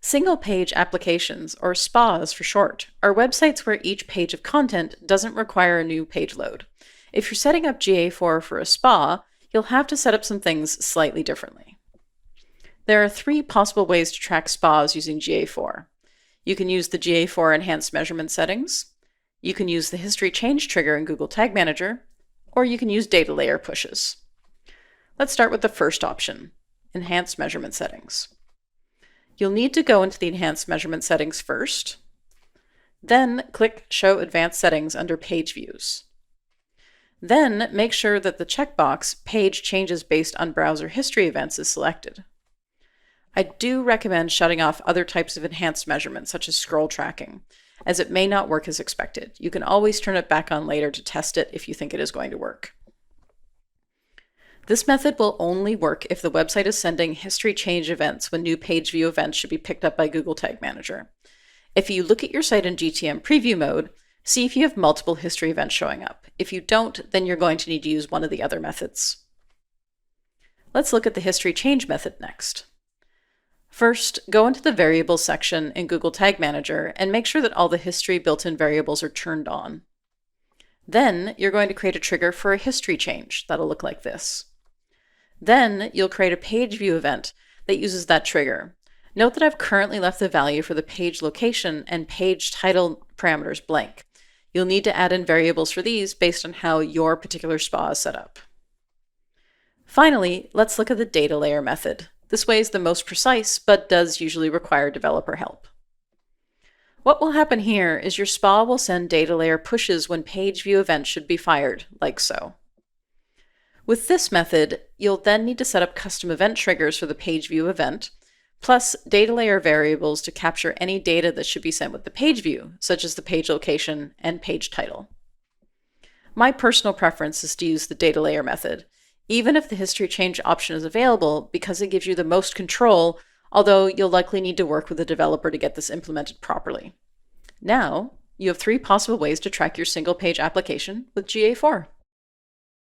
Single-page applications, or SPAs for short, are websites where each page of content doesn't require a new page load. If you're setting up GA4 for a SPA, you'll have to set up some things slightly differently. There are three possible ways to track SPAs using GA4. You can use the GA4 Enhanced Measurement settings, you can use the History Change trigger in Google Tag Manager, or you can use data layer pushes. Let's start with the first option, Enhanced Measurement settings. You'll need to go into the Enhanced Measurement settings first, then click Show Advanced Settings under Page Views. Then make sure that the checkbox Page Changes Based on Browser History Events is selected. I do recommend shutting off other types of enhanced measurements, such as scroll tracking, as it may not work as expected. You can always turn it back on later to test it if you think it is going to work. This method will only work if the website is sending history change events when new page view events should be picked up by Google Tag Manager. If you look at your site in GTM preview mode, see if you have multiple history events showing up. If you don't, then you're going to need to use one of the other methods. Let's look at the history change method next. First, go into the Variables section in Google Tag Manager and make sure that all the history built-in variables are turned on. Then you're going to create a trigger for a history change that'll look like this. Then you'll create a page view event that uses that trigger. Note that I've currently left the value for the page location and page title parameters blank. You'll need to add in variables for these based on how your particular SPA is set up. Finally, let's look at the data layer method. This way is the most precise, but does usually require developer help. What will happen here is your SPA will send data layer pushes when page view events should be fired, like so. With this method, you'll then need to set up custom event triggers for the page view event, plus data layer variables to capture any data that should be sent with the page view, such as the page location and page title. My personal preference is to use the data layer method, even if the history change option is available, because it gives you the most control, although you'll likely need to work with a developer to get this implemented properly. Now, you have three possible ways to track your single page application with GA4.